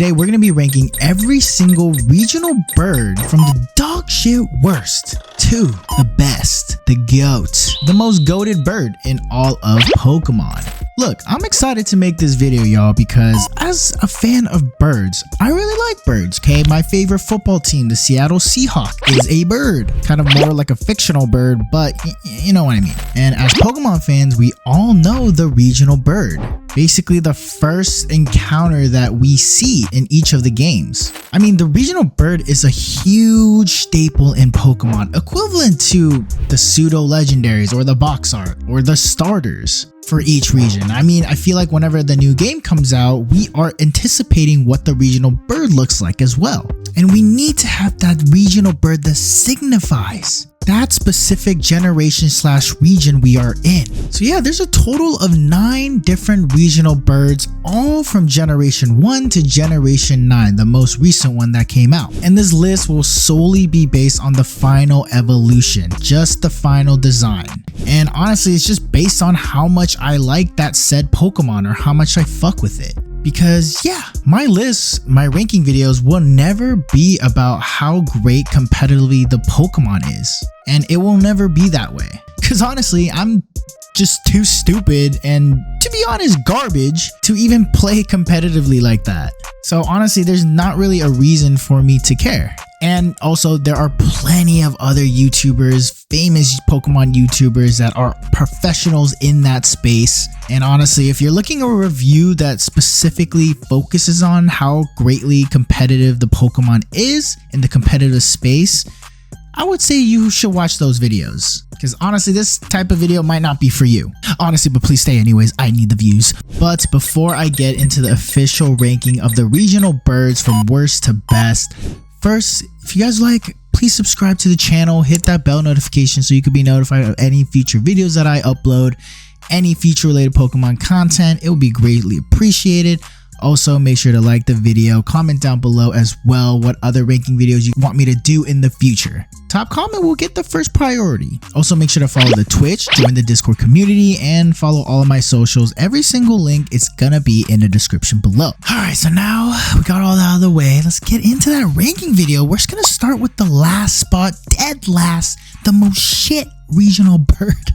today we're going to be ranking every single regional bird from the dog shit worst to the best, the GOAT, the most goated bird in all of Pokemon. Look, I'm excited to make this video, y'all, because as a fan of birds, I really like birds, okay? My favorite football team, the Seattle Seahawks, is a bird. Kind of more like a fictional bird, but you know what I mean. And as Pokemon fans, we all know the regional bird. Basically the first encounter that we see in each of the games. I mean, the regional bird is a huge staple in Pokemon, equivalent to the pseudo legendaries or the box art or the starters for each region. I mean, I feel like whenever the new game comes out, we are anticipating what the regional bird looks like as well. And we need to have that regional bird that signifies that specific generation / region we are in. So yeah, there's a total of 9 different regional birds, all from generation 1 to generation 9, the most recent one that came out. And this list will solely be based on the final evolution, just the final design. And honestly, it's just based on how much I like that said Pokemon or how much I fuck with it. Because yeah, my lists, my ranking videos will never be about how great competitively the Pokemon is. And it will never be that way. Because honestly, I'm just too stupid and, to be honest, garbage to even play competitively like that. So honestly, there's not really a reason for me to care. And also, there are plenty of other YouTubers, famous Pokemon YouTubers that are professionals in that space. And honestly, if you're looking at a review that specifically focuses on how greatly competitive the Pokemon is in the competitive space, I would say you should watch those videos. Because honestly, this type of video might not be for you. Honestly, but please stay anyways, I need the views. But before I get into the official ranking of the regional birds from worst to best, first, if you guys like, please subscribe to the channel, hit that bell notification so you can be notified of any future videos that I upload, any future related Pokemon content. It will be greatly appreciated. Also, make sure to like the video, comment down below as well what other ranking videos you want me to do in the future. Top comment will get the first priority. Also, make sure to follow the Twitch, join the Discord community, and follow all of my socials. Every single link is gonna be in the description below. Alright, so now we got all that out of the way. Let's get into that ranking video. We're just gonna start with the last spot, dead last, the most shit regional bird.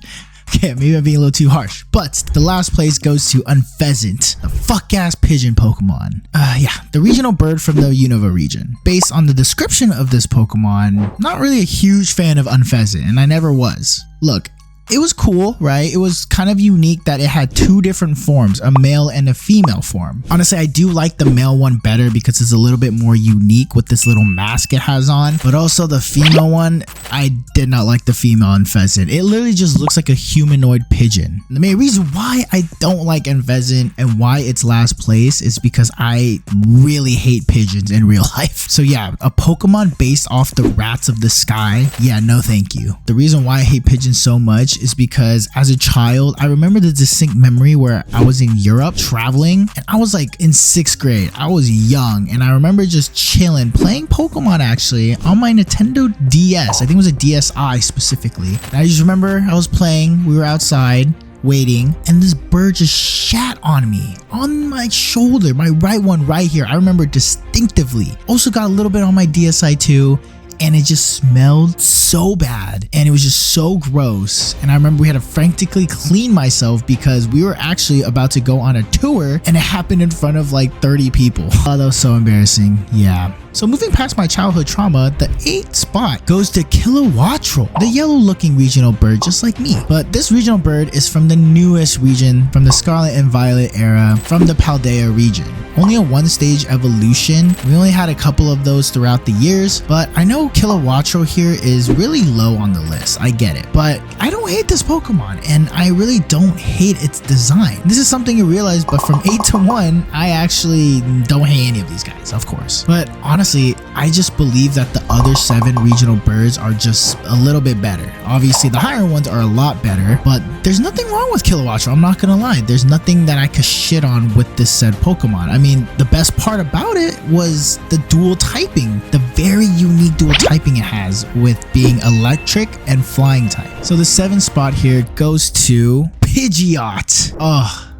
Okay, maybe I'm being a little too harsh, but the last place goes to Unpheasant, the fuck-ass pigeon Pokemon. Yeah, the regional bird from the Unova region. Based on the description of this Pokemon, not really a huge fan of Unpheasant, and I never was. Look, it was cool, right? It was kind of unique that it had 2 different forms, a male and a female form. Honestly, I do like the male one better because it's a little bit more unique with this little mask it has on. But also the female one, I did not like the female Unpheasant. It literally just looks like a humanoid pigeon. The main reason why I don't like Unpheasant and why it's last place is because I really hate pigeons in real life. So yeah, a Pokemon based off the rats of the sky, yeah, no thank you. The reason why I hate pigeons so much is because as a child, I remember the distinct memory where I was in Europe traveling and I was like in 6th grade. I was young and I remember just chilling, playing Pokemon actually on my Nintendo DS. I think it was a DSi specifically. And I just remember I was playing, we were outside waiting, and this bird just shat on me, on my shoulder, my right one right here. I remember distinctively. Also got a little bit on my DSi too. And it just smelled so bad and it was just so gross. And I remember we had to frantically clean myself because we were actually about to go on a tour and it happened in front of like 30 people. Oh, that was so embarrassing. Yeah. So moving past my childhood trauma, the 8th spot goes to Kilowattrel, the yellow looking regional bird just like me. But this regional bird is from the newest region, from the Scarlet and Violet era, from the Paldea region. Only a 1-stage evolution. We only had a couple of those throughout the years, but I know Kilowattrel here is really low on the list. I get it, but I don't hate this Pokemon and I really don't hate its design. This is something you realize, but from 8 to 1, I actually don't hate any of these guys, of course. But honestly, I just believe that the other 7 regional birds are just a little bit better. Obviously, the higher ones are a lot better, but there's nothing wrong with Kilowattrel. I'm not gonna lie. There's nothing that I could shit on with this said Pokemon. I mean, the best part about it was the dual typing, the very unique dual typing it has with being electric and flying type. So the 7th spot here goes to Pidgeot. Oh,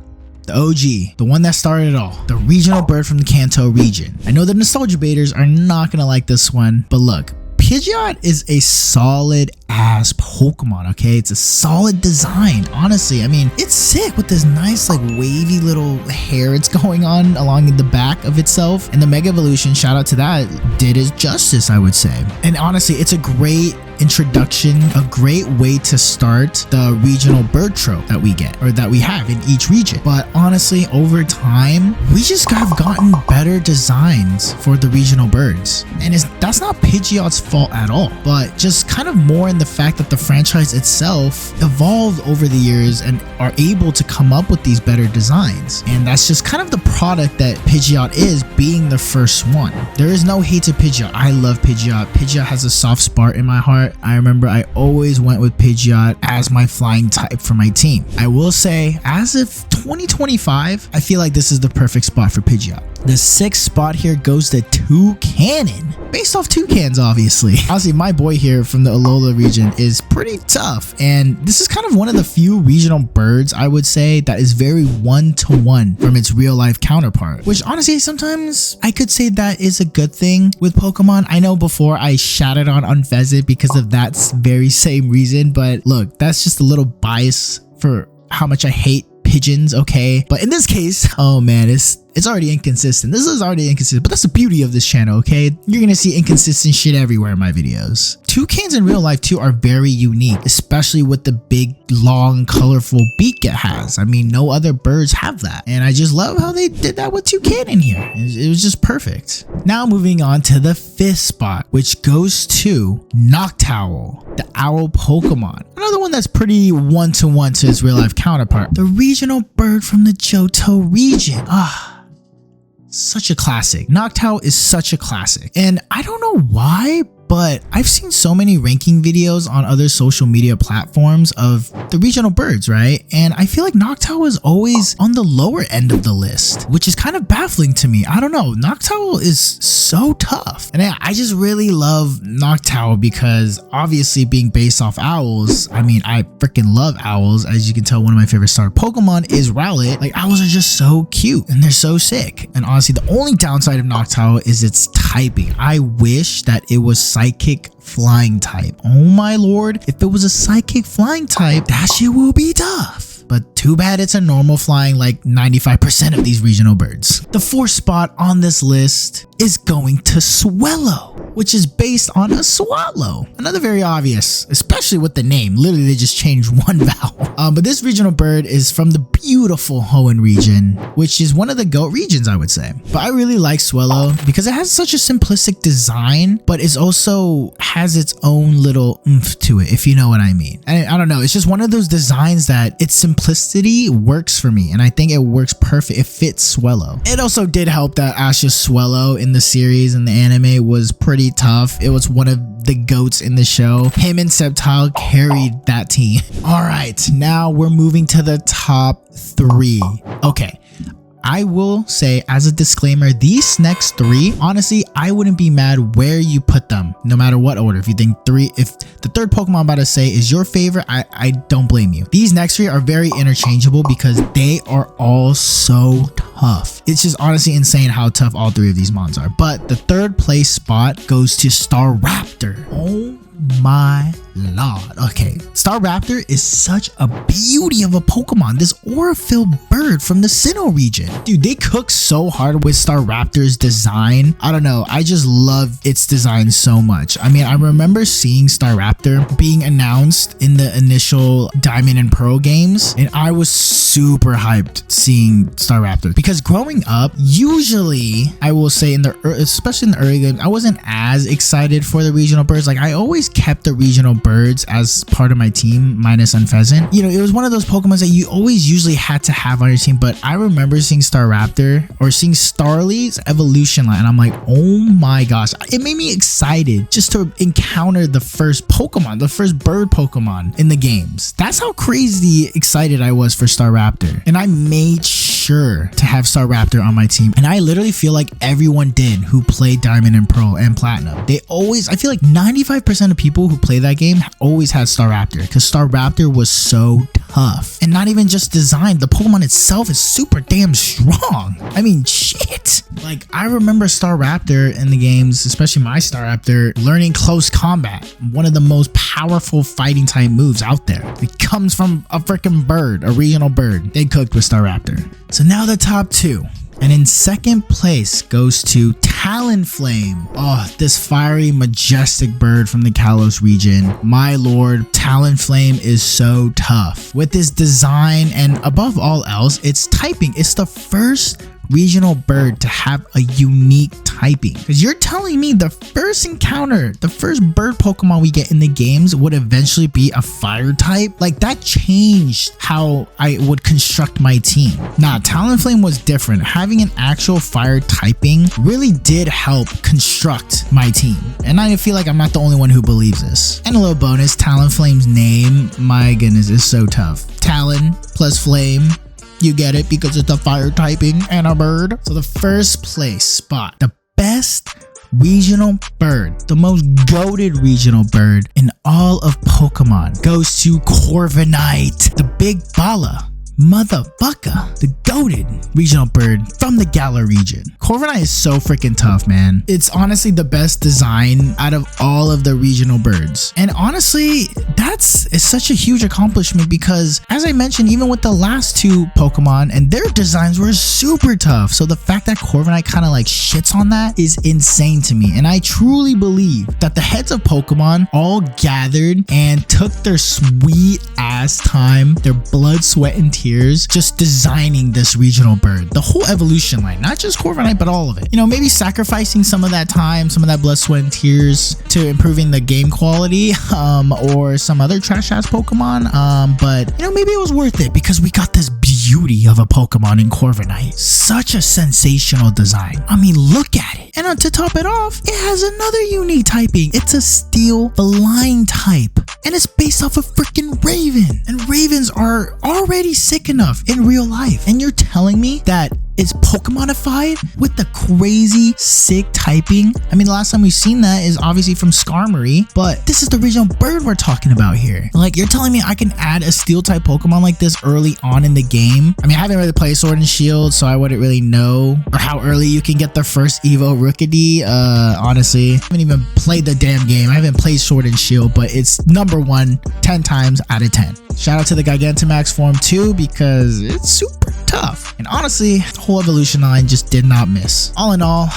the OG, the one that started it all, the regional bird from the Kanto region. I know the nostalgia baiters are not gonna like this one, but look, Pidgeot is a solid ass Pokemon, okay? It's a solid design, honestly. I mean, it's sick with this nice like wavy little hair it's going on along the back of itself, and the Mega Evolution, shout out to that, did it justice, I would say. And honestly, it's a great introduction, a great way to start the regional bird trope that we get, or that we have in each region. But honestly, over time, we just have gotten better designs for the regional birds, and that's not Pidgeot's fault at all, but just kind of more in the fact that the franchise itself evolved over the years and are able to come up with these better designs. And that's just kind of the product that Pidgeot is, being the first one. There is no hate to Pidgeot. I love Pidgeot. Pidgeot has a soft spot in my heart. I remember I always went with Pidgeot as my flying type for my team. I will say, as of 2025, I feel like this is the perfect spot for Pidgeot. The 6th spot here goes to Toucannon, based off toucans, obviously. Honestly, my boy here from the Alola region is pretty tough, and this is kind of one of the few regional birds, I would say, that is very one-to-one from its real-life counterpart, which honestly, sometimes I could say that is a good thing with Pokemon. I know before I shouted on Unfezant because of that very same reason, but look, that's just a little bias for how much I hate pigeons, okay? But in this case, oh man, it's already inconsistent. This is already inconsistent, but that's the beauty of this channel, okay? You're gonna see inconsistent shit everywhere in my videos. Toucans in real life too are very unique, especially with the big, long, colorful beak it has. I mean, no other birds have that. And I just love how they did that with Toucannon here. It was just perfect. Now moving on to the 5th spot, which goes to Noctowl, the owl Pokemon. Another one that's pretty one-to-one to its real life counterpart. The regional bird from the Johto region. Such a classic. Noctowl is such a classic. And I don't know why, but I've seen so many ranking videos on other social media platforms of the regional birds, right? And I feel like Noctowl is always on the lower end of the list, which is kind of baffling to me. I don't know. Noctowl is so tough. And I just really love Noctowl because obviously being based off owls, I mean, I freaking love owls. As you can tell, one of my favorite starter Pokemon is Rowlet. Like, owls are just so cute and they're so sick. And honestly, the only downside of Noctowl is its typing. I wish that it was psychic flying type. Oh my lord, if it was a psychic flying type, that shit will be tough. But too bad it's a normal flying like 95% of these regional birds. The 4th spot on this list is going to Swellow, which is based on a swallow. Another very obvious, especially with the name. Literally, they just changed one vowel. But this regional bird is from the beautiful Hoenn region, which is one of the GOAT regions, I would say. But I really like Swellow because it has such a simplistic design, but it also has its own little oomph to it, if you know what I mean. And I don't know, it's just one of those designs that its simplicity works for me, and I think it works perfect. It fits Swellow. It also did help that Ash's Swellow in the series and the anime was pretty tough. It was one of the GOATs in the show. Him and Sceptile carried that team. All right, now we're moving to the top 3. Okay, I will say as a disclaimer, these next 3, honestly, I wouldn't be mad where you put them, no matter what order. If you think if the 3rd Pokemon I'm about to say is your favorite, I don't blame you. These next 3 are very interchangeable because they are all so tough. It's just honestly insane how tough all 3 of these mons are. But the 3rd place spot goes to Staraptor. Oh my lord. Okay, Staraptor is such a beauty of a Pokemon. This aura-filled bird from the Sinnoh region. Dude, they cook so hard with Staraptor's design. I don't know, I just love its design so much. I mean, I remember seeing Staraptor being announced in the initial Diamond and Pearl games, and I was super hyped seeing Staraptor because growing up, usually I will say especially in the early games, I wasn't as excited for the regional birds. Like, I always kept the regional birds as part of my team, minus Unfezant. You know, it was one of those Pokemon that you always usually had to have on your team, but I remember seeing Staraptor or seeing Starly's evolution line, and I'm like, oh my gosh, it made me excited just to encounter the first Pokemon, the first bird Pokemon in the games. That's how crazy excited I was for Staraptor, and I made sure to have Staraptor on my team, and I literally feel like everyone did who played Diamond and Pearl and Platinum. They always, I feel like 95% of people who play that game always had Staraptor because Staraptor was so tough. And not even just design, the Pokemon itself is super damn strong. I mean, shit. Like, I remember Staraptor in the games, especially my Staraptor, learning close combat. One of the most powerful fighting type moves out there. It comes from a freaking bird, a regional bird. They cooked with Staraptor. So now the top 2. And in second place goes to Talonflame. Oh, this fiery, majestic bird from the Kalos region. My lord, Talonflame is so tough. With this design and above all else, its typing. It's the first regional bird to have a unique typing. Because you're telling me the first encounter, the first bird Pokemon we get in the games would eventually be a fire type? Like, that changed how I would construct my team. Nah, Talonflame was different. Having an actual fire typing really did help construct my team. And I feel like I'm not the only one who believes this. And a little bonus, Talonflame's name, my goodness, is so tough. Talon plus flame. You get it because it's a fire typing and a bird. So the first place spot, the best regional bird, the most goated regional bird in all of Pokemon, goes to Corviknight, the big bala motherfucker, the goated regional bird from the Galar region. Corviknight is so freaking tough, man. It's honestly the best design out of all of the regional birds. And honestly, it's such a huge accomplishment because, as I mentioned, even with the last 2 Pokemon and their designs were super tough. So the fact that Corviknight kind of like shits on that is insane to me. And I truly believe that the heads of Pokemon all gathered and took their sweet ass time, their blood, sweat, and tears, just designing this regional bird. The whole evolution line, not just Corviknight, but all of it. You know, maybe sacrificing some of that time, some of that blood, sweat, and tears to improving the game quality, or some other trash ass Pokemon. But you know, maybe it was worth it because we got this beauty of a Pokemon in Corviknight. Such a sensational design. I mean, look at it. And to top it off, it has another unique typing. It's a steel feline type. And it's based off a freaking Raven. And Ravens are already sick enough in real life. And you're telling me that it's Pokemonified with the crazy sick typing? I mean, the last time we've seen that is obviously from Skarmory, but this is the original bird we're talking about here. Like, you're telling me I can add a steel type Pokemon like this early on in the game? I mean, I haven't really played Sword and Shield, so I wouldn't really know or how early you can get the first Evo Rookidee. Honestly, I haven't even played the damn game. I haven't played Sword and Shield, but it's number 1 10 times out of 10. Shout out to the Gigantamax form too, because it's super tough. And honestly, the whole evolution line just did not miss. All in all,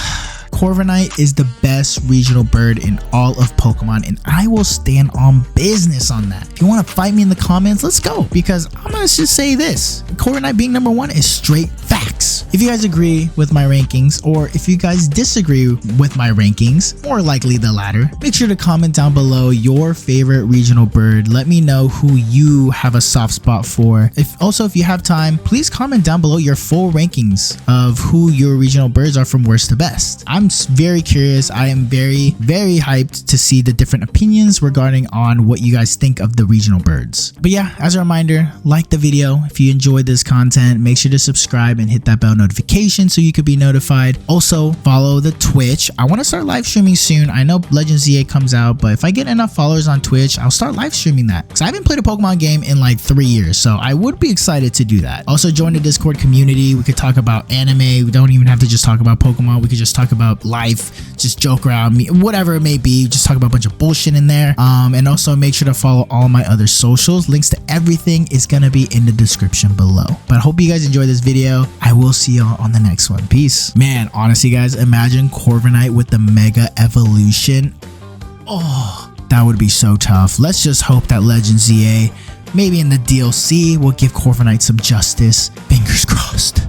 Corviknight is the best regional bird in all of Pokemon, and I will stand on business on that. If you want to fight me in the comments, let's go, because I'm gonna just say this: Corviknight being number 1 is straight facts. If you guys agree with my rankings, or if you guys disagree with my rankings, more likely the latter, make sure to comment down below your favorite regional bird. Let me know who you have a soft spot for. If you have time, please comment down below your full rankings of who your regional birds are from worst to best. I'm very curious. I am very, very hyped to see the different opinions regarding on what you guys think of the regional birds. But yeah, as a reminder, like the video. If you enjoyed this content, make sure to subscribe and hit that bell notification so you could be notified. Also, follow the Twitch. I want to start live streaming soon. I know Legends ZA comes out, but if I get enough followers on Twitch, I'll start live streaming that, because I haven't played a Pokemon game in like 3 years, so I would be excited to do that. Also, join the Discord community. We could talk about anime. We don't even have to just talk about Pokemon. We could just talk about life, just joke around, whatever it may be. Just talk about a bunch of bullshit in there. And also make sure to follow all my other socials. Links to everything is gonna be in the description below. But I hope you guys enjoyed this video. I will see y'all on the next one. Peace. Man, honestly guys, imagine Corviknight with the Mega Evolution. Oh, that would be so tough. Let's just hope that Legends ZA, maybe in the DLC, will give Corviknight some justice. Fingers crossed.